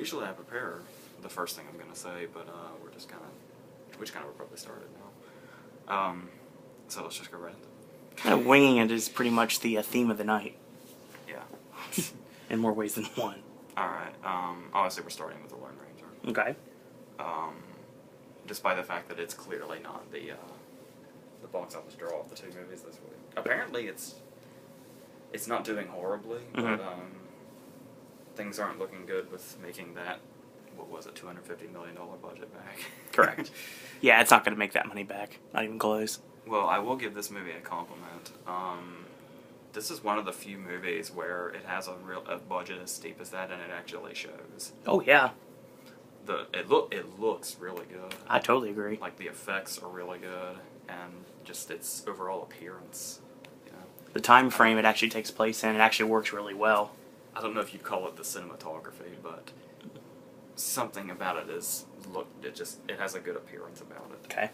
usually I prepare the first thing I'm going to say, but we just kind of abruptly started now. So let's just go right into it. Winging it is pretty much the theme of the night. Yeah. In more ways than one. Alright, obviously we're starting with The Lone Ranger. Okay. Despite the fact that it's clearly not the box office draw of the two movies this week. Apparently it's not doing horribly, but things aren't looking good with making that, what was it, $250 million budget back. Correct. Yeah, it's not going to make that money back. Not even close. Well, I will give this movie a compliment. This is one of the few movies where it has a budget as steep as that, and it actually shows. Oh, yeah. It looks really good. I totally agree. Like, the effects are really good, and just its overall appearance. You know? The time frame it actually takes place in, it actually works really well. I don't know if you'd call it the cinematography, but something about it is it has a good appearance about it. Okay.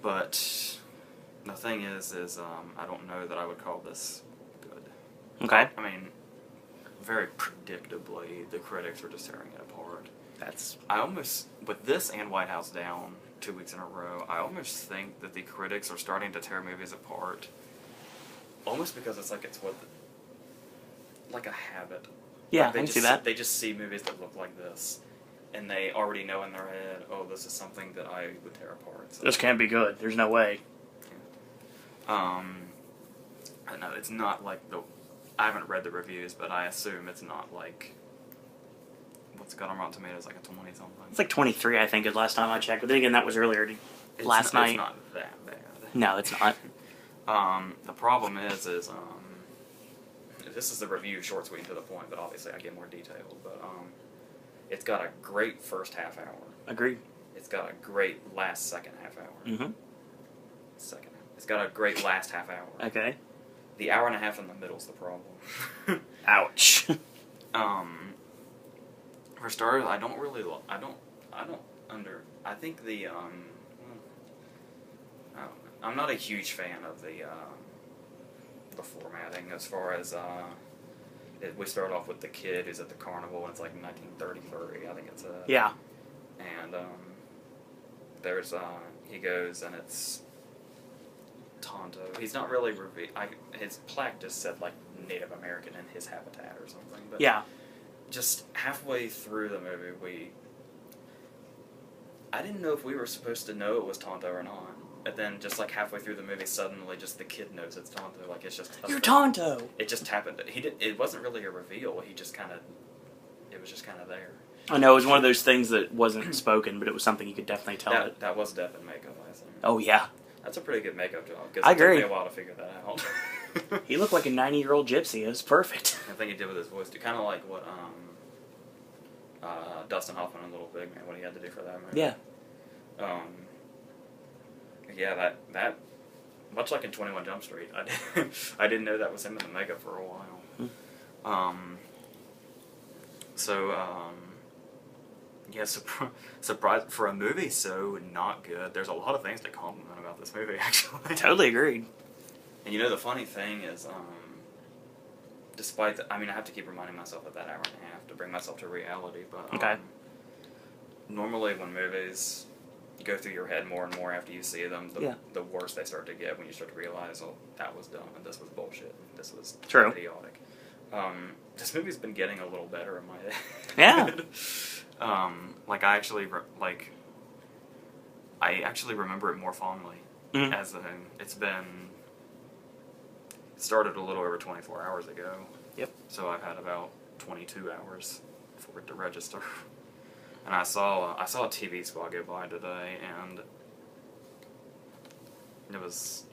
But the thing is I don't know that I would call this good. Okay. I mean, very predictably, the critics are just tearing it apart. I almost, with this and White House Down 2 weeks in a row, I almost think that the critics are starting to tear movies apart, almost because it's like a habit. Yeah, like I can see that. They just see movies that look like this, and they already know in their head, oh, this is something that I would tear apart. So. This can't be good. There's no way. Yeah. I know, it's not like I haven't read the reviews, but I assume it's not like, what's got on Rotten Tomatoes, like a 20-something? It's like 23, I think, is last time I checked. But then again, that was earlier last night. It's not that bad. No, it's not. The problem is this is the review, short, sweet, and to the point, but obviously I get more detailed. But it's got a great first half hour. Agreed. It's got a great second half hour. Mm-hmm. It's got a great last half hour. Okay. The hour and a half in the middle's the problem. Ouch. For starters, I think I'm not a huge fan of the formatting as far as, we start off with the kid who's at the carnival, and it's like 1933, I think it's yeah. And, there's, he goes, and it's Tonto. He's not really his plaque just said, like, Native American in his habitat or something, but yeah. Just halfway through the movie, I didn't know if we were supposed to know it was Tonto or not. And then just like halfway through the movie, suddenly just the kid knows it's Tonto. Like it's just You're Tonto. It just happened. It wasn't really a reveal. It was just kind of there. I know it was one of those things that wasn't spoken, but it was something you could definitely tell. That was Depp in makeup, I think. Oh yeah. That's a pretty good makeup job. I agree. It took me a while to figure that out. He looked like a 90-year-old gypsy. It was perfect. I think he did with his voice too. Kind of like what Dustin Hoffman in Little Big Man, what he had to do for that movie. Yeah. Yeah, that much like in 21 Jump Street, I didn't know that was him in the makeup for a while. Yeah, surprise for a movie so not good. There's a lot of things to compliment about this movie, actually. Totally agreed. And you know, the funny thing is, despite I mean, I have to keep reminding myself of that hour and a half to bring myself to reality. But okay. Normally, when movies go through your head more and more after you see them, the worse they start to get when you start to realize, oh, that was dumb and this was bullshit and this was idiotic. This movie's been getting a little better in my head. Yeah. Like I actually remember it more fondly. Mm-hmm. As it started a little over 24 hours ago. Yep. So I've had about 22 hours for it to register. And I saw a TV spot go by today, and it was,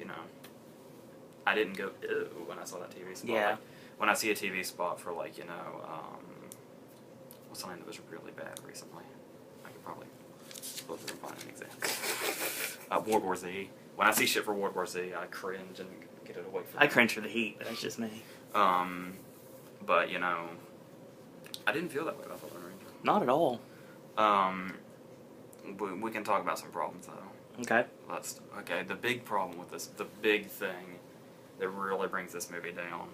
I didn't go ew when I saw that TV spot. Yeah. Like, when I see a TV spot for like, what's something that was really bad recently? I could probably look through and find an example. World War Z. When I see shit for World War Z, I cringe and get it away from me. I cringe for the heat, but that's just me. But, I didn't feel that way about The Lone Ranger. Not at all. We can talk about some problems, though. Okay. Okay, the big problem with this, the big thing that really brings this movie down,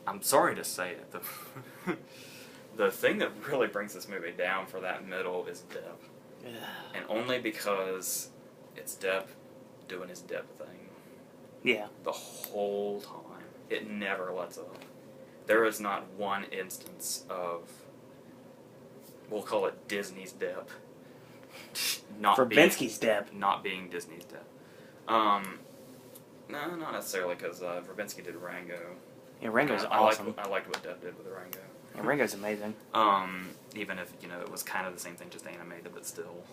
I'm sorry to say it, the thing that really brings this movie down for that middle is Depp. And only because it's Depp doing his Depp thing. Yeah. The whole time. It never lets up. There is not one instance of, we'll call it Disney's Depp. Verbinski's Depp. Not being Disney's Depp. No, not necessarily, because Verbinski did Rango. Yeah, Rango's awesome. I liked what Depp did with Rango. Yeah, Rango's amazing. Even if, it was kind of the same thing, just animated, but still.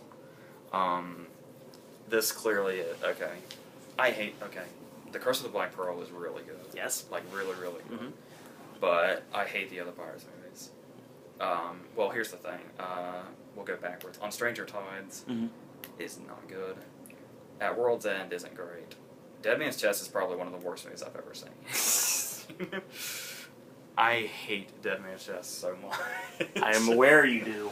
This clearly is, The Curse of the Black Pearl is really good. Yes. Like, really, really good. Mm-hmm. But I hate the other Pirates movies. Well, here's the thing. We'll go backwards. On Stranger Tides is not good. At World's End isn't great. Dead Man's Chest is probably one of the worst movies I've ever seen. I hate Dead Man's Chest so much. I am aware you do.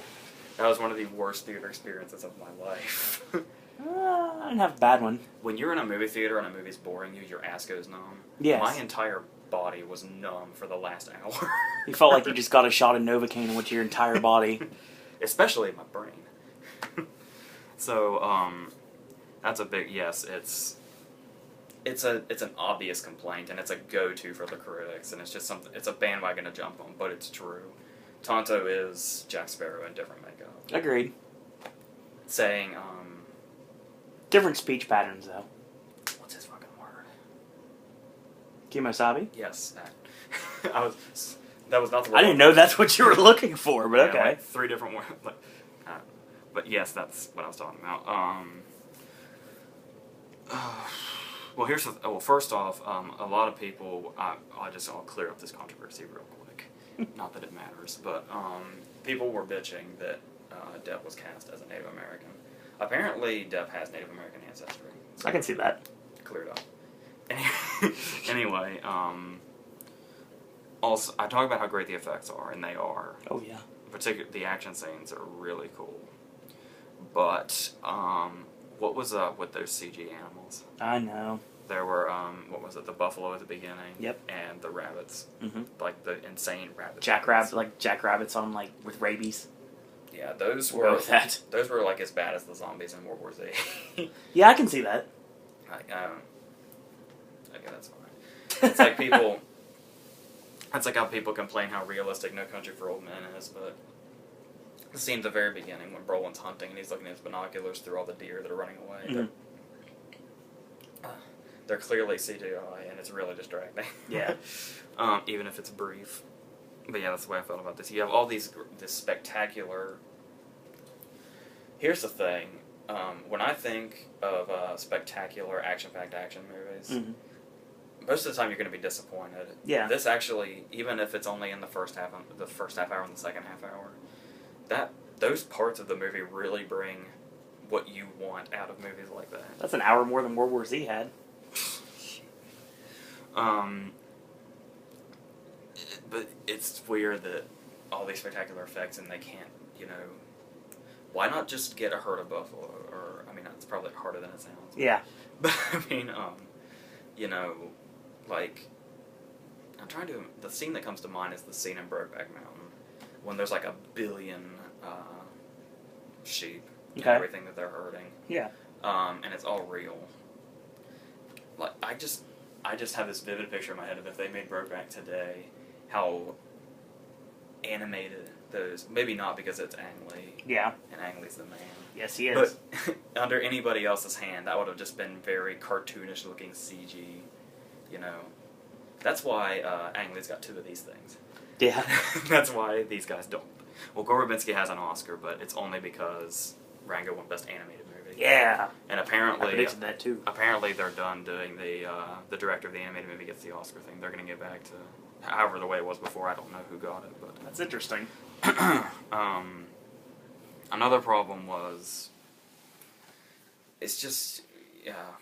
That was one of the worst theater experiences of my life. I didn't have a bad one. When you're in a movie theater and a movie's boring you, your ass goes numb. Yes. My entire body was numb for the last hour. You felt like you just got a shot of Novocaine with your entire body. Especially my brain. So, that's a big, yes, it's an obvious complaint, and it's a go-to for the critics, and it's just something, it's a bandwagon to jump on, but it's true. Tonto is Jack Sparrow in different makeup. Agreed. Saying, Different speech patterns, though. what's his fucking word? Kimosabi? Yes, that. That was not the word. I didn't know that's what you were looking for, but okay. Like 3 different words. But yes, that's what I was talking about. Well, first off, a lot of people, I'll clear up this controversy real quick. Not that it matters, but people were bitching that Depp was cast as a Native American. Apparently, Depp has Native American ancestry. I can see that. Cleared up. Anyway, also, I talk about how great the effects are, and they are. Oh, yeah. Particularly, the action scenes are really cool. But, what was up with those CG animals? I know. There were, the buffalo at the beginning? Yep. And the rabbits. Mm-hmm. Like, the insane rabbits. Jackrabbits on, with rabies. Yeah, those were... We'll go with that. Those were, as bad as the zombies in World War Z. Yeah, I can see that. Okay, that's fine. It's like people... That's like how people complain how realistic No Country for Old Men is, but... The scene at the very beginning when Brolin's hunting and he's looking at his binoculars through all the deer that are running away. Mm-hmm. They're clearly CGI, and it's really distracting. Yeah. Even if it's brief. But yeah, that's the way I felt about this. You have all this spectacular... Here's the thing. When I think of spectacular, action-packed action movies, most of the time you're going to be disappointed. Yeah. This actually, even if it's only in the first half hour and the second half hour, those parts of the movie really bring what you want out of movies like that. That's an hour more than World War Z had. But it's weird that all these spectacular effects and they can't, why not just get a herd of buffalo? Or, it's probably harder than it sounds. Yeah. But, the scene that comes to mind is the scene in Brokeback Mountain when there's 1 billion sheep and everything that they're herding. Yeah. And it's all real. I just have this vivid picture in my head of if they made Brokeback today, how animated those... Maybe not because it's Ang Lee. Yeah. And Ang Lee's the man. Yes, he is. But under anybody else's hand, that would have just been very cartoonish-looking CG, That's why Ang Lee's got 2 of these things. Yeah. That's why these guys don't. Well, Gore Verbinski has an Oscar, but it's only because Rango won Best Animated Movie. Yeah. And apparently... I predicted that, too. Apparently they're done doing the director of the animated movie gets the Oscar thing. They're going to get back to... However the way it was before, I don't know who got it, but... That's interesting. Another problem was... It's just... Yeah...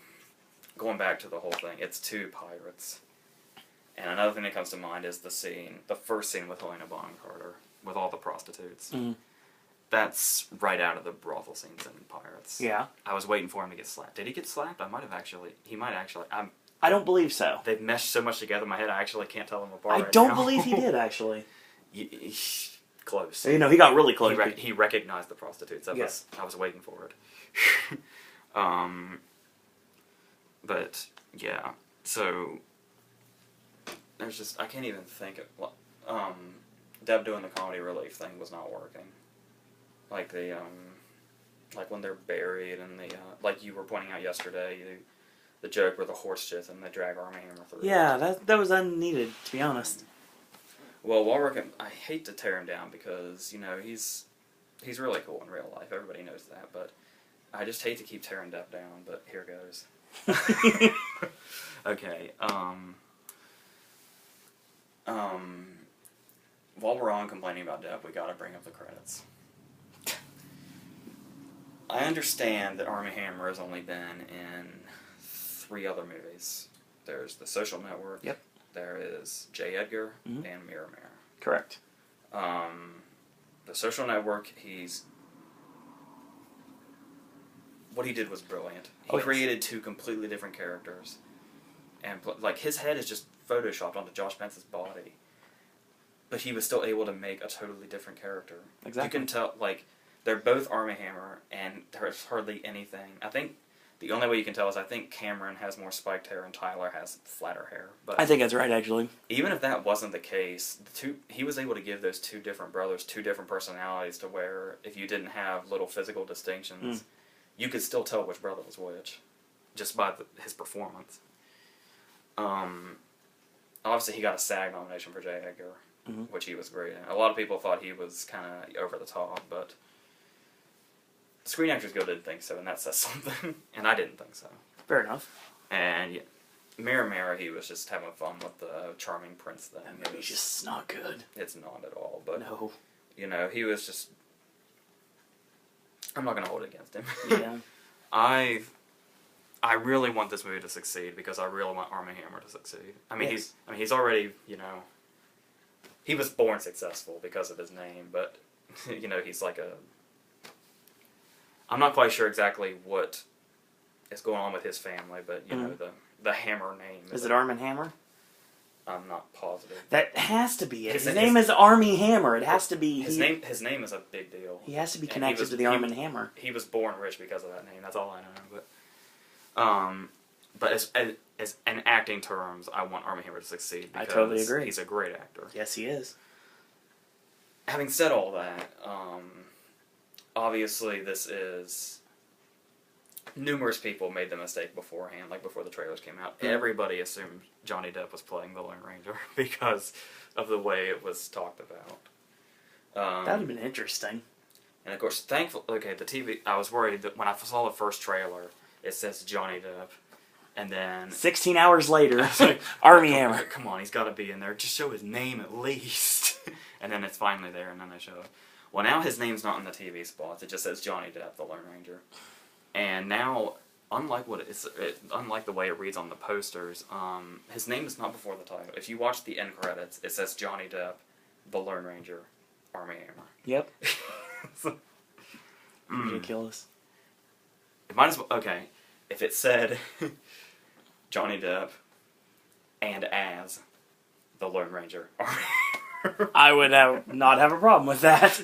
Going back to the whole thing, it's 2 pirates. And another thing that comes to mind is the first scene with Helena Bonham Carter, with all the prostitutes. Mm-hmm. That's right out of the brothel scenes in Pirates. Yeah. I was waiting for him to get slapped. Did he get slapped? He might actually... I don't believe so. They've meshed so much together in my head, I actually can't tell them apart. I right don't now. believe he did, actually. Close. He got really close. He recognized the prostitutes. I was waiting for it. But yeah, so there's just I can't even think of. Deb doing the comedy relief thing was not working. Like the like when they're buried and the like you were pointing out yesterday, the joke where the horse shits and they drag Armie Hammer through. Yeah, that was unneeded, to be honest. Well, Walrick, I hate to tear him down because he's really cool in real life. Everybody knows that, but I just hate to keep tearing Deb down. But here goes. Okay. While we're on complaining about Deb, we gotta bring up the credits. I understand that Armie Hammer has only been in 3 other movies. There's The Social Network. Yep. There is J. Edgar Mm-hmm. and Mirror Mirror. Correct. The Social Network, what he did was brilliant. He created 2 completely different characters. And like his head is just photoshopped onto Josh Pence's body. But he was still able to make a totally different character. Exactly. You can tell, like, they're both Armie Hammer, and there's hardly anything. I think the only way you can tell is I think Cameron has more spiked hair and Tyler has flatter hair. But I think that's right, actually. even if that wasn't the case, he was able to give those 2 different brothers 2 different personalities to where if you didn't have little physical distinctions, you could still tell which brother was which, just by his performance. Obviously, he got a SAG nomination for J. Edgar, which he was great in. A lot of people thought he was kind of over the top, but Screen Actors Guild didn't think so, and that says something. And I didn't think so. Fair enough. And yeah, Mirror Mirror, he was just having fun with the charming prince thing. That movie's just not good. It's not at all, but no. He was just. I'm not gonna hold it against him. Yeah. I really want this movie to succeed because I really want Armie Hammer to succeed. I mean, he's already, he was born successful because of his name, but, he's like I'm not quite sure exactly what is going on with his family, but, the Hammer name. Is it Armie Hammer? I'm not positive. That has to be it. His name is Armie Hammer. It has to be. His name is a big deal. He has to be connected to the Armie Hammer. He was born rich because of that name. That's all I know. But as in acting terms, I want Armie Hammer to succeed because I totally agree. He's a great actor. Yes, he is. Having said all that, obviously this is. Numerous people made the mistake beforehand, like before the trailers came out. Everybody assumed Johnny Depp was playing the Lone Ranger because of the way it was talked about. That would have been interesting. And of course, the TV. I was worried that when I saw the first trailer, it says Johnny Depp, and then 16 hours later, Armie Hammer. Come on, he's got to be in there. Just show his name at least. And then it's finally there, and then they show it. Well, now his name's not in the TV spots. It just says Johnny Depp, the Lone Ranger. And now, unlike the way it reads on the posters, his name is not before the title. If you watch the end credits, it says Johnny Depp, the Lone Ranger, Armie Hammer. Yep. Ridiculous. It might as well. Okay, if it said Johnny Depp and as the Lone Ranger, I would not have a problem with that.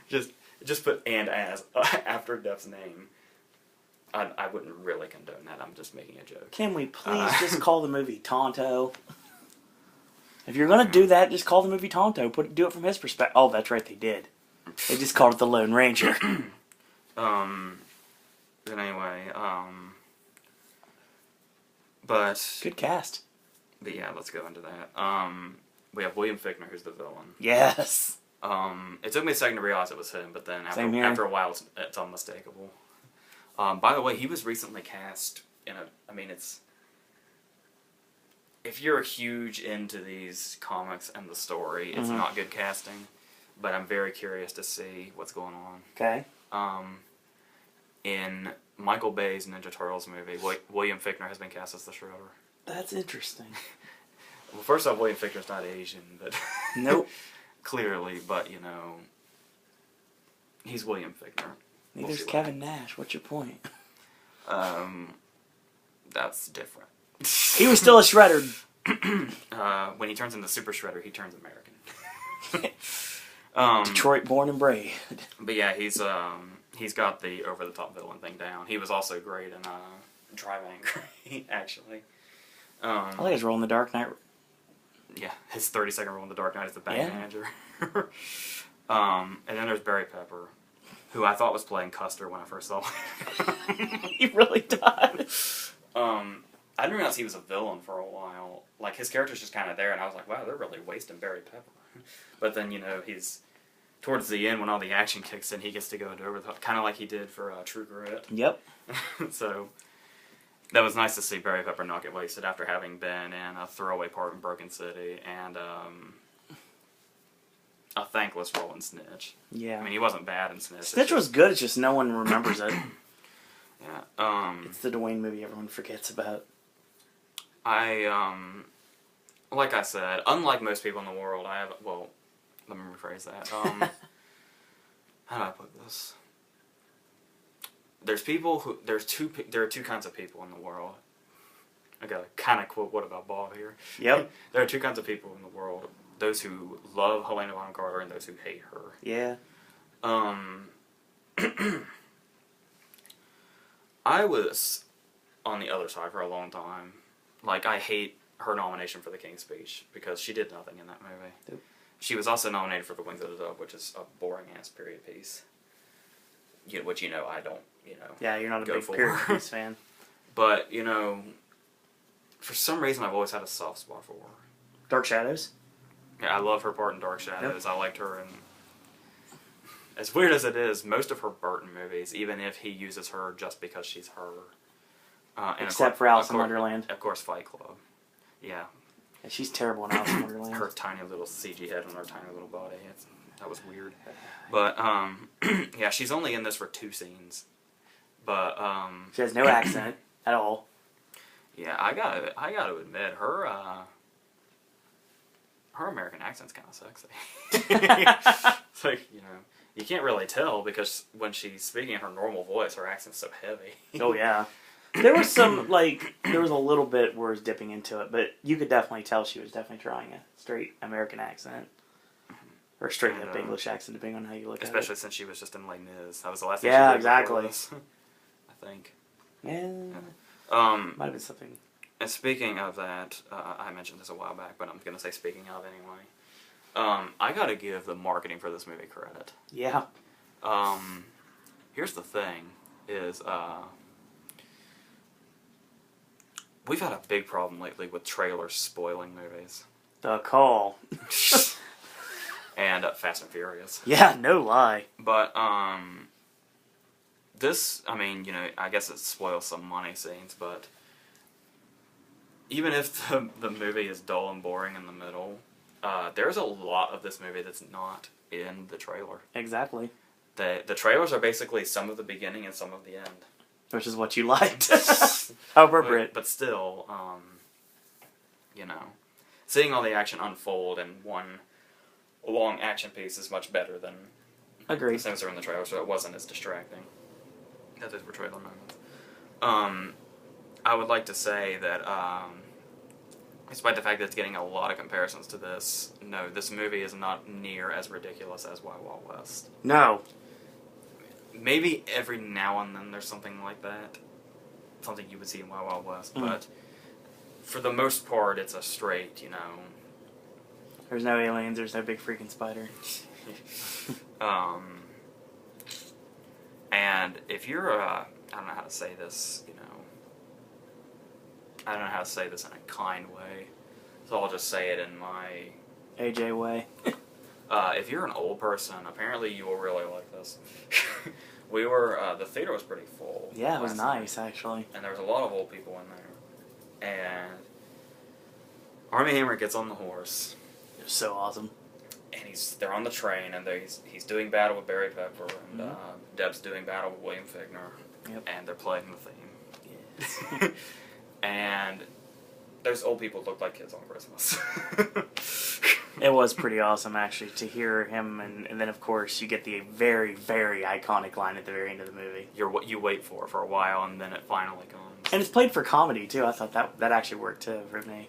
just put and as after Depp's name. I wouldn't really condone that. I'm just making a joke. Can we please just call the movie Tonto? If you're going to do that, just call the movie Tonto. Do it from his perspective. Oh, that's right, they did. They just called it the Lone Ranger. But anyway, but... Good cast. But yeah, let's go into that. We have William Fichtner, who's the villain. Yes! It took me a second to realize it was him, but then after a while, it's unmistakable. By the way, he was recently cast in if you're huge into these comics and the story, it's not good casting, but I'm very curious to see what's going on. Okay. In Michael Bay's Ninja Turtles movie, William Fichtner has been cast as the Shredder. That's interesting. Well, first off, William Fichtner's not Asian, but... Nope. Clearly, but, he's William Fichtner. Neither's Kevin Nash. What's your point? That's different. He was still a shredder. When he turns into Super Shredder, he turns American. Detroit born and bred. But yeah, he's got the over-the-top villain thing down. He was also great in Drive Angry, actually. I like his role in The Dark Knight. Yeah, his 30-second role in The Dark Knight as the bank Yeah. manager. And then there's Barry Pepper, who I thought was playing Custer when I first saw him. He really does. I didn't realize he was a villain for a while. Like, his character's just kind of there, and I was like, wow, they're really wasting Barry Pepper. But then, he's... Towards the end, when all the action kicks in, he gets to go into over the top, kind of like he did for True Grit. Yep. So, that was nice to see Barry Pepper not get wasted after having been in a throwaway part in Broken City and a thankless role in Snitch. Yeah. I mean, he wasn't bad in Snitch. Snitch was good, it's just no one remembers it. Yeah. It's the Dwayne movie everyone forgets about. Like I said, unlike most people in the world, let me rephrase that. How do I put this? There are two kinds of people in the world. I gotta kind of quote What About Bob here. Yep. There are two kinds of people in the world: those who love Helena Bonham Carter and those who hate her. Yeah. I was on the other side for a long time. Like, I hate her nomination for the King's Speech because she did nothing in that movie. Nope. She was also nominated for The Wings of the Dove, which is a boring-ass period piece. Which, I don't, Yeah, you're not a go big for. period piece fan. But, for some reason I've always had a soft spot for her. Dark Shadows? Yeah, I love her part in Dark Shadows. Yep. I liked her in... As weird as it is, most of her Burton movies, even if he uses her just because she's her... Except for Alice in Wonderland. Of course, Fight Club. Yeah. She's terrible in Alice in Wonderland. Her tiny little CG head on her tiny little body. That was weird. But, yeah, she's only in this for 2 scenes. But, she has no accent at all. Yeah, I gotta admit, her American accent's kind of sexy. It's like, you can't really tell because when she's speaking in her normal voice, her accent's so heavy. Oh, yeah. There was there was a little bit where it was dipping into it, but you could definitely tell she was definitely trying a straight American accent. Or straight up English accent, depending on how you look at it. Especially since she was just in Les Mis. That was the last thing she did exactly. I think. Yeah. Might have been something. And speaking of that, I mentioned this a while back, but I'm going to say speaking of anyway. I got to give the marketing for this movie credit. Yeah. Here's the thing, is... we've had a big problem lately with trailers spoiling movies. The Call. And Fast and Furious. Yeah, no lie. But, this, I guess it spoils some money scenes, but even if the movie is dull and boring in the middle, there's a lot of this movie that's not in the trailer. Exactly. The trailers are basically some of the beginning and some of the end. Which is what you liked. How appropriate. But still, seeing all the action unfold in one long action piece is much better than Agreed. the things that are in the trailer, so it wasn't as distracting. That those were trailer moments. I would like to say that, despite the fact that it's getting a lot of comparisons to this, no, this movie is not near as ridiculous as Wild Wild West. No. Maybe every now and then there's something like that. Something you would see in Wild Wild West. But for the most part, it's a straight, There's no aliens, there's no big freaking spider. And if you're, I don't know how to say this, I don't know how to say this in a kind way. So I'll just say it in my... AJ way. If you're an old person, apparently you will really like this. The theater was pretty full. Yeah, it was nice, actually. And there was a lot of old people in there. And Armie Hammer gets on the horse. It was so awesome. And they're on the train, and he's doing battle with Barry Pepper, and Deb's doing battle with William Fichtner. Yep. And they're playing the theme. Yes. And those old people look like kids on Christmas. It was pretty awesome, actually, to hear him, and then, of course, you get the very, very iconic line at the very end of the movie. What you wait for a while, and then it finally comes. And it's played for comedy, too. I thought that actually worked, too, for me.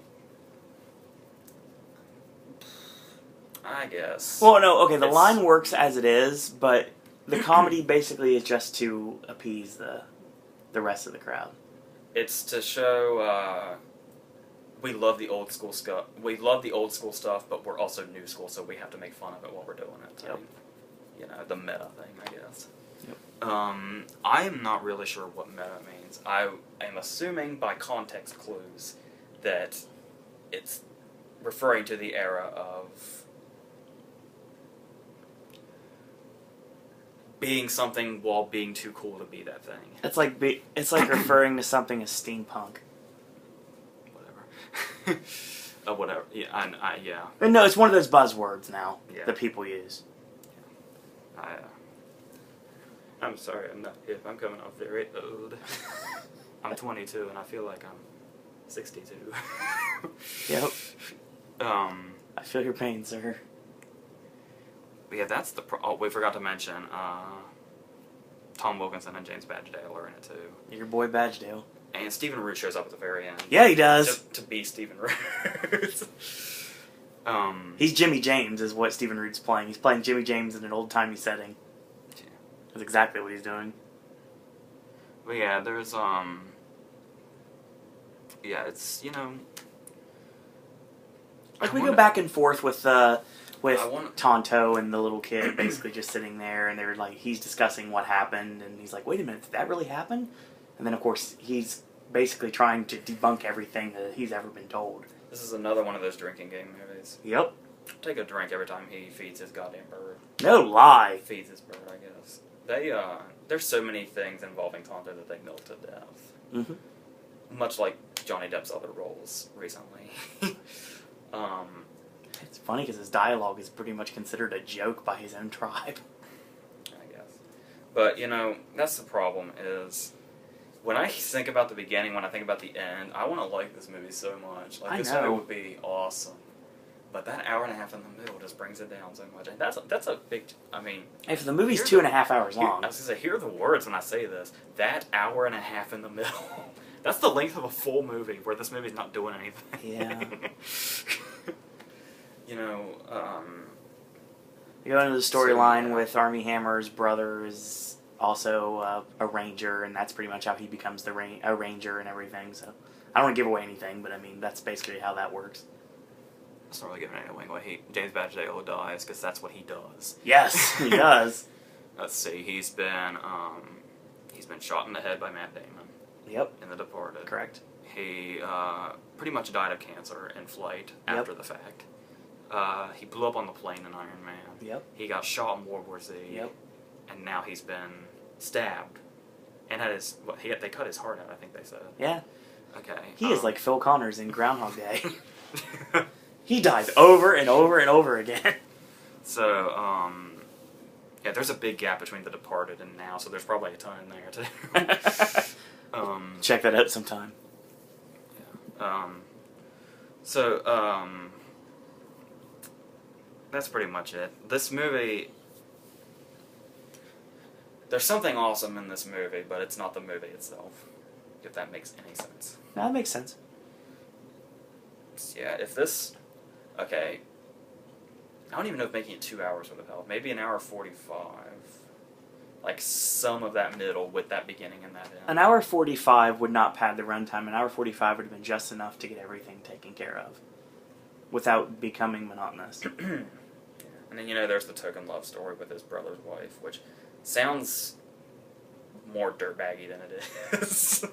I guess. Well, no, okay, the line works as it is, but the comedy basically is just to appease the rest of the crowd. It's to show we love the old school stuff. We love the old school stuff, but we're also new school, so we have to make fun of it while we're doing it. Yep. You know, the meta thing, I guess. Yep. I am not really sure what meta means. I am assuming by context clues that it's referring to the era of being something while being too cool to be that thing. It's like referring to something as steampunk. Whatever. Whatever. Yeah, yeah. But no, it's one of those buzzwords now that people use. I'm sorry, I'm not hip. I'm coming off very old. I'm 22, and I feel like I'm 62. Yep. I feel your pain, sir. But yeah, that's the... we forgot to mention, Tom Wilkinson and James Badgedale are in it, too. Your boy Badgedale. And Stephen Root shows up at the very end. Yeah, he does. Just to be Stephen Root. He's Jimmy James, is what Stephen Root's playing. He's playing Jimmy James in an old-timey setting. Yeah. That's exactly what he's doing. But yeah, there's, yeah, it's, you know... Like, we go back and forth with Tonto and the little kid basically just sitting there, and they're like, he's discussing what happened, and he's like, wait a minute, did that really happen? And then, of course, he's basically trying to debunk everything that he's ever been told. This is another one of those drinking game movies. Yep. Take a drink every time he feeds his goddamn bird. No lie. Feeds his bird, I guess. There's so many things involving Tonto that they milk to death. Mm-hmm. Much like Johnny Depp's other roles recently. It's funny because his dialogue is pretty much considered a joke by his own tribe. I guess. But, you know, that's the problem is... When I think about the beginning, when I think about the end, I want to like this movie so much. Like, this movie would be awesome. But that hour and a half in the middle just brings it down so much. And that's a big... I mean... If the movie's 2.5 hours long... I was going to say, hear the words when I say this. That hour and a half in the middle. That's the length of a full movie where this movie's not doing anything. Yeah. You know, You go into the storyline with Armie Hammer's brother is also a ranger, and that's pretty much how he becomes a ranger and everything. So I don't want to give away anything, but I mean, that's basically how that works. That's not really giving anything away. James Badgedale dies because that's what he does. Yes, he does. Let's see. He's been shot in the head by Matt Damon. Yep. In The Departed. Correct. He pretty much died of cancer in flight after the fact. He blew up on the plane in Iron Man. Yep. He got shot in World War Z. Yep. And now he's been stabbed. And had his they cut his heart out, I think they said. Yeah. Okay. He is like Phil Connors in Groundhog Day. He dies over and over and over again. So, yeah, there's a big gap between The Departed and now, so there's probably a ton in there, too. Check that out sometime. Yeah. That's pretty much it. This movie... There's something awesome in this movie, but it's not the movie itself, if that makes any sense. No, that makes sense. Yeah, if this... Okay. I don't even know if making it 2 hours would have helped. Maybe an hour 45. Like, some of that middle with that beginning and that end. An hour 45 would not pad the runtime. An hour 45 would have been just enough to get everything taken care of without becoming monotonous. And then, you know, there's the token love story with his brother's wife, which sounds more dirtbaggy than it is.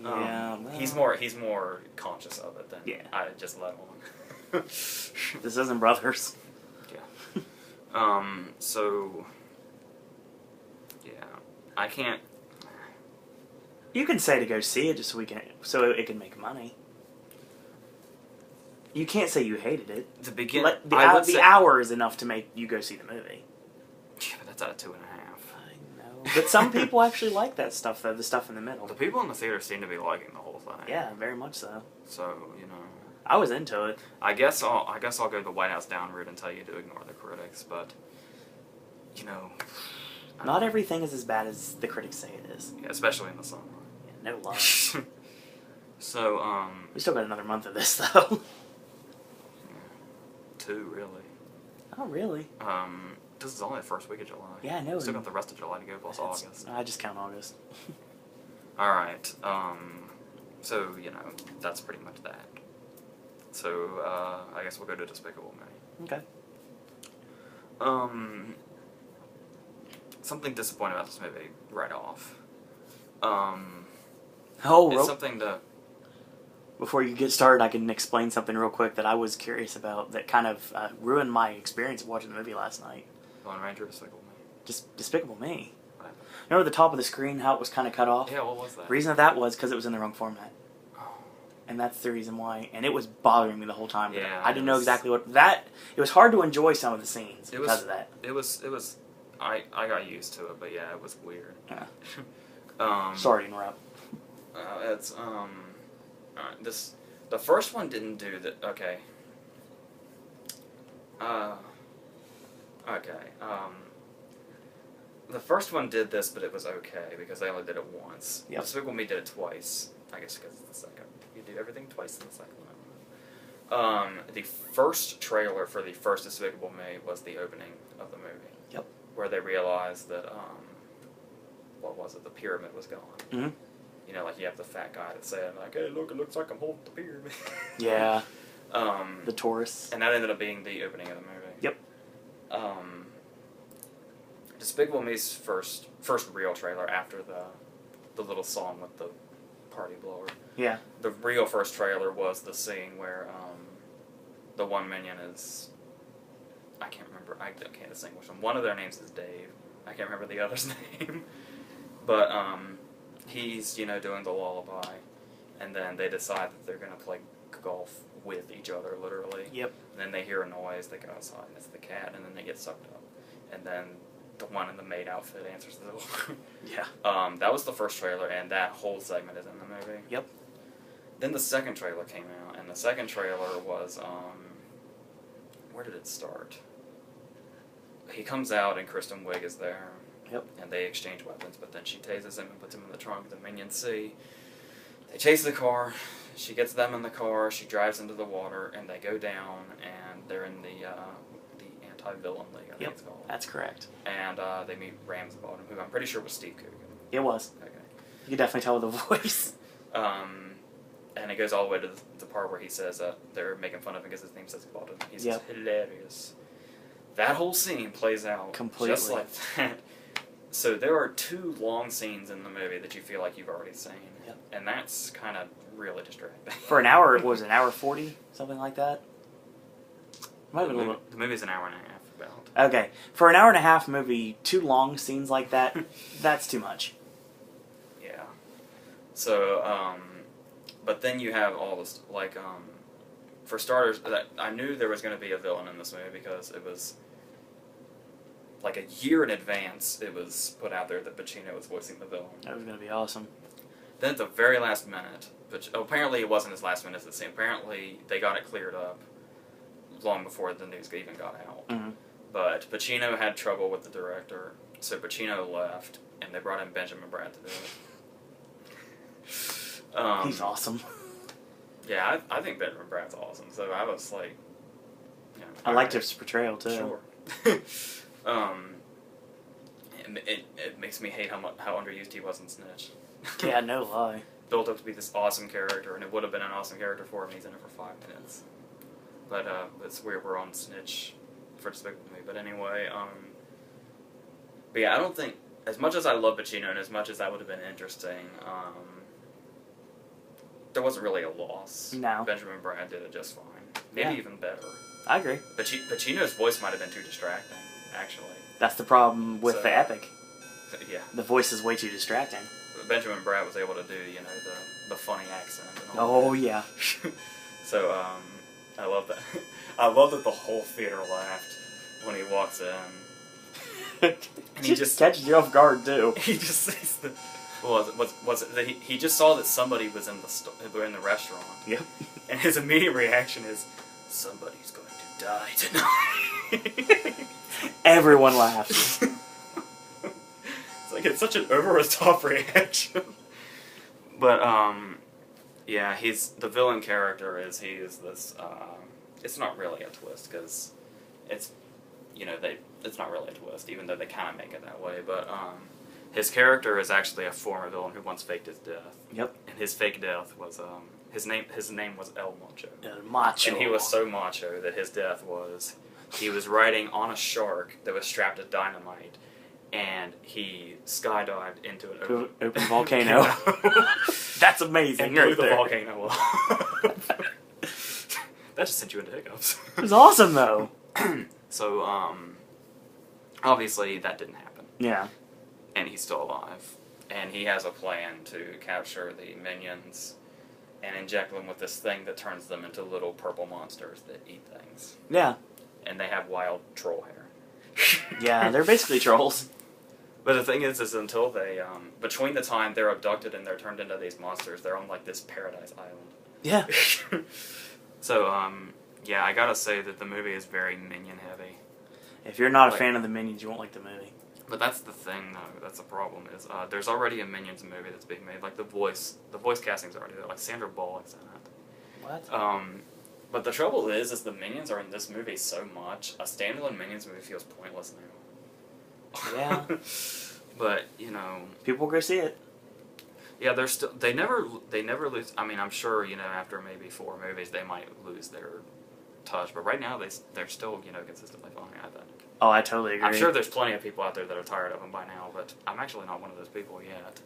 Yeah, well. He's more conscious of it than I just let on. This isn't Brothers. Yeah. So yeah, I can't. You can say to go see it just so it can make money. You can't say you hated it. The hour is enough to make you go see the movie. Yeah, but that's out of 2.5. I know. But some people actually like that stuff, though, the stuff in the middle. The people in the theater seem to be liking the whole thing. Yeah, very much so. So, you know. I was into it. I guess I'll go the White House Down route and tell you to ignore the critics, but you know, Not everything is as bad as the critics say it is. yeah, especially in the summer. Yeah, no lie. So We still got another month of this though. 2 really. Oh really? This is only the first week of July. Yeah, I know. Still got the rest of July to go plus August. I just count August. All right. So you know that's pretty much that. So I guess we'll go to Despicable Me. Okay. Something disappointing about this movie right off. It's something to. Before you get started, I can explain something real quick that I was curious about that kind of ruined my experience of watching the movie last night. Lone Ranger, Despicable Me. Just Despicable Me. What? Remember the top of the screen, how it was kind of cut off? Yeah, what was that? The reason that was because it was in the wrong format. And that's the reason why. And it was bothering me the whole time. Yeah, I didn't know exactly what that. It was hard to enjoy some of the scenes because of that. It was. I got used to it, but yeah, it was weird. Yeah. Sorry to interrupt. It's the first one didn't do that. Okay. Okay. The first one did this, but it was okay because they only did it once. Yep. Despicable Me did it twice. I guess because it's the second. You do everything twice in the second one. The first trailer for the first Despicable Me was the opening of the movie. Yep. Where they realized that what was it? The pyramid was gone. Mm-hmm. You know, like you have the fat guy that's saying like, "Hey, look, it looks like I'm holding the pyramid." Yeah. The Taurus. And that ended up being the opening of the movie. Yep. Despicable Me's first real trailer after the little song with the party blower. Yeah. The real first trailer was the scene where the one minion is, I can't remember, I can't distinguish them. One of their names is Dave. I can't remember the other's name. But he's, doing the lullaby, and then they decide that they're going to play golf with each other, literally. Yep. And then they hear a noise, they go outside, and it's the cat, and then they get sucked up. And then the one in the maid outfit answers the door. Yeah. That was the first trailer, and that whole segment is in the movie. Yep. Then the second trailer came out, and the second trailer was, where did it start? He comes out, and Kristen Wiig is there. Yep. And they exchange weapons, but then she tases him and puts him in the trunk. The minions see. They chase the car. She gets them in the car. She drives into the water, and they go down, and they're in the anti-villain league, I think it's called. That's correct. And they meet Ramsbottom, who I'm pretty sure was Steve Coogan. It was. Okay. You could definitely tell with the voice. And it goes all the way to the part where he says they're making fun of him because his name says Bottom. He says, hilarious. That whole scene plays out completely just like that. So there are 2 long scenes in the movie that you feel like you've already seen. Yep. And that's kind of really distracting. For an hour, it was an hour 40, something like that. Might have been a little. The movie's an hour and a half, about. Okay. For an hour and a half movie, 2 long scenes like that, that's too much. Yeah. So, but then you have all this, like, for starters, I knew there was going to be a villain in this movie because it was, like, a year in advance, it was put out there that Pacino was voicing the villain. That was going to be awesome. Then at the very last minute, apparently it wasn't as last minute as it seemed. Apparently they got it cleared up long before the news even got out. Mm-hmm. But Pacino had trouble with the director, so Pacino left, and they brought in Benjamin Bratt to do it. He's awesome. Yeah, I think Benjamin Bratt's awesome, so I was like... I liked his portrayal, too. Sure. It makes me hate how underused he was in Snitch. Yeah, no lie. Built up to be this awesome character, and it would have been an awesome character for him. He's in it for 5 minutes. But it's weird we're on Snitch for Despicable Me. But anyway, but yeah, I don't think, as much as I love Pacino and as much as that would have been interesting, there wasn't really a loss. No. Benjamin Bratt did it just fine. Maybe even better. I agree. Pacino's voice might have been too distracting, actually. That's the problem with the epic. Yeah. The voice is way too distracting. Benjamin Bratt was able to do, the funny accent and all that. Yeah. So, I love that. I love that the whole theater laughed when he walks in. And he just catches you off guard, too. He just says Was it that he just saw that somebody was in the restaurant. Yep. And his immediate reaction is, somebody's going to die tonight. Everyone laughs. It's like it's such an over-the-top reaction. But yeah, the villain character is this. It's not really a twist because it's it's not really a twist, even though they kind of make it that way. But his character is actually a former villain who once faked his death. Yep. And his fake death was his name was El Macho. El Macho. And he was so macho that his death was he was riding on a shark that was strapped to dynamite, and he skydived into an open volcano. That's amazing. And blew the volcano up. That just sent you into hiccups. It was awesome though. So obviously that didn't happen. Yeah. And he's still alive. And he has a plan to capture the minions and inject them with this thing that turns them into little purple monsters that eat things. Yeah. And they have wild troll hair. Yeah, they're basically trolls. But the thing is until they, between the time they're abducted and they're turned into these monsters, they're on like this paradise island. Yeah. So, yeah, I gotta say that the movie is very minion heavy. If you're not a fan of the Minions, you won't like the movie. But that's the thing, though. That's the problem. Is there's already a Minions movie that's being made. Like the voice casting's already there. Like Sandra Bullock's in it. What? But the trouble is the Minions are in this movie so much. A standalone Minions movie feels pointless now. Yeah. But people will go see it. Yeah, they never lose. I mean, I'm sure after maybe 4 movies they might lose their touch, but right now they're still consistently funny, I think. Oh, I totally agree. I'm sure there's plenty of people out there that are tired of them by now, but I'm actually not one of those people yet.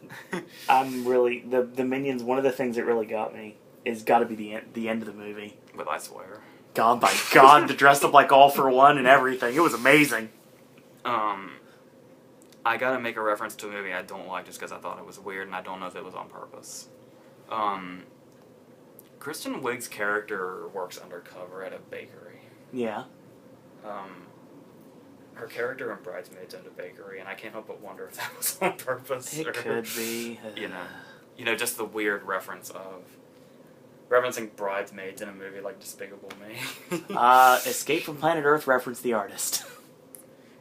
I'm really the Minions. One of the things that really got me is got to be the end of the movie. But I swear, God, my God, to dress up like All for One and everything, it was amazing. I gotta make a reference to a movie I don't like just because I thought it was weird, and I don't know if it was on purpose. Kristen Wiig's character works undercover at a bakery. Yeah. Her character in Bridesmaids owned a bakery, and I can't help but wonder if that was on purpose. It could be. Just the weird referencing Bridesmaids in a movie like Despicable Me. Escape from Planet Earth referenced The Artist.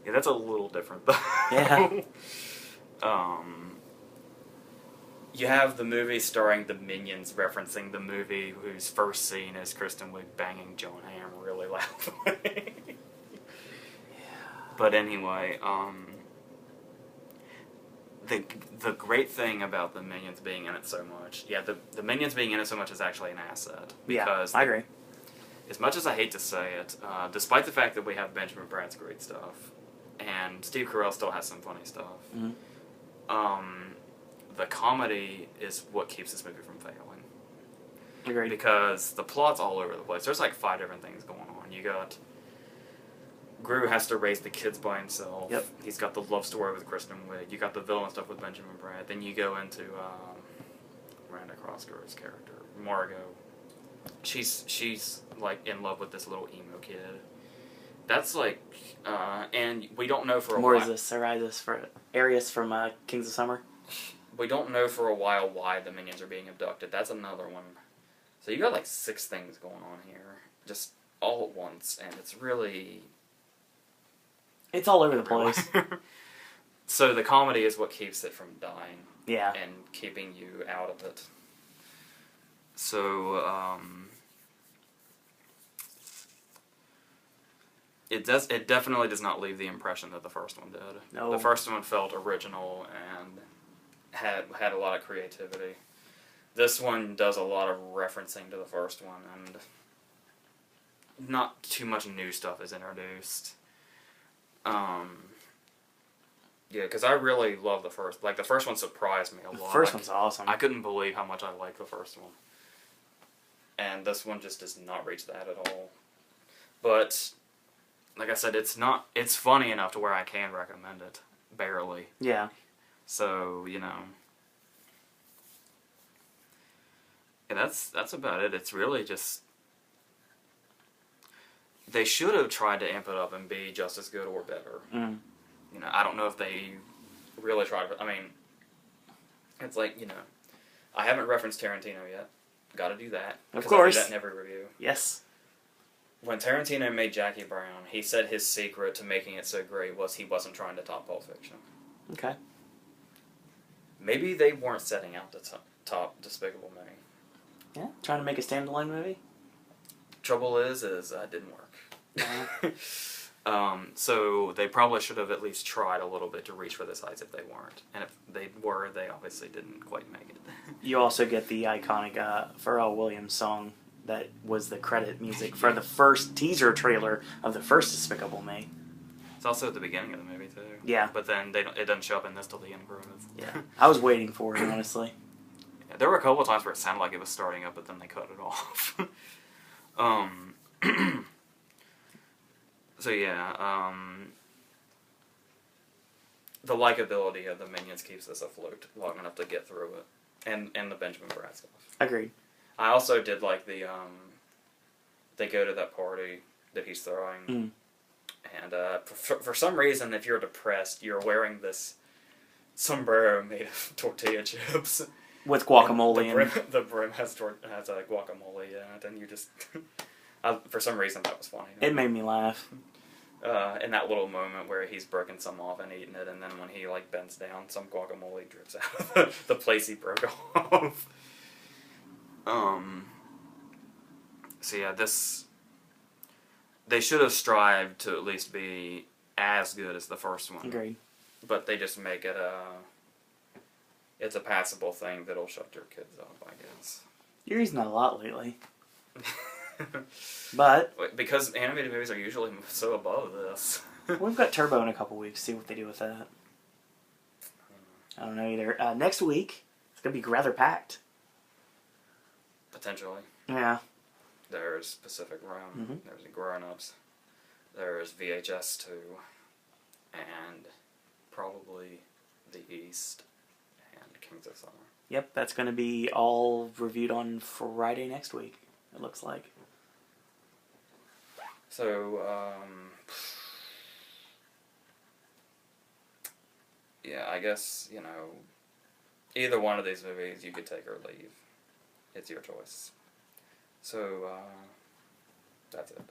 Yeah, that's a little different, though. Yeah. You have the movie starring the Minions referencing the movie whose first scene is Kristen Wiig banging John Hamm really loudly. But anyway, the great thing about the Minions being in it so much, the Minions being in it so much is actually an asset. Because I agree. As much as I hate to say it, despite the fact that we have Benjamin Bratt's great stuff, and Steve Carell still has some funny stuff, the comedy is what keeps this movie from failing. Agreed. Because the plot's all over the place. There's like 5 different things going on. You got Gru has to raise the kids by himself. Yep. He's got the love story with Kristen Wiig. You got the villain stuff with Benjamin Bratt. Then you go into Miranda Cosgrove's character, Margot. She's like in love with this little emo kid. That's like, and we don't know for a while. Arius from Kings of Summer. We don't know for a while why the Minions are being abducted. That's another one. So you got like 6 things going on here, just all at once, and it's really. It's all over the place. So the comedy is what keeps it from dying. Yeah. And keeping you out of it. So, it definitely does not leave the impression that the first one did. No. The first one felt original and had a lot of creativity. This one does a lot of referencing to the first one, and not too much new stuff is introduced. Yeah, because I really love the first. Like, the first one surprised me a lot. The first one's awesome. I couldn't believe how much I liked the first one. And this one just does not reach that at all. But, like I said, it's funny enough to where I can recommend it. Barely. Yeah. So, yeah, that's about it. It's really just. They should have tried to amp it up and be just as good or better. Mm. I don't know if they really tried. I mean, It's like, I haven't referenced Tarantino yet. Got to do that. Of course. I do that in every review. Yes. When Tarantino made Jackie Brown, he said his secret to making it so great was he wasn't trying to top Pulp Fiction. Okay. Maybe they weren't setting out to top Despicable Me. Yeah, trying to make a standalone movie. Trouble is it didn't work. Uh-huh. So they probably should have at least tried a little bit to reach for this heights if they weren't. And if they were, they obviously didn't quite make it. You also get the iconic Pharrell Williams song that was the credit music for the first teaser trailer of the first Despicable Me. It's also at the beginning of the movie, too. Yeah. But then it doesn't show up in this till the end credits. Yeah. I was waiting for it, honestly. Yeah, there were a couple of times where it sounded like it was starting up, but then they cut it off. So yeah, the likability of the Minions keeps us afloat long enough to get through it, and the Benjamin Bratt stuff. Agreed. I also did like the they go to that party that he's throwing, and for some reason, if you're depressed, you're wearing this sombrero made of tortilla chips With guacamole and the brim has guacamole in it, and you just for some reason that was funny. It made me laugh. In that little moment where he's breaking some off and eating it, and then when he bends down, some guacamole drips out of the place he broke off. So yeah, they should have strived to at least be as good as the first one. Agreed. But they just make it it's a passable thing that'll shut your kids up, I guess. You're using that a lot lately. But because animated movies are usually so above this. We've got Turbo in a couple weeks. See what they do with that. I don't know either. Next week, it's going to be rather packed. Potentially. Yeah. There's Pacific Rim. Mm-hmm. There's Grown Ups. There's VHS 2. And probably The East. And Kings of Summer. Yep, that's going to be all reviewed on Friday next week, it looks like. So, yeah, I guess, either one of these movies you could take or leave. It's your choice. So, that's it.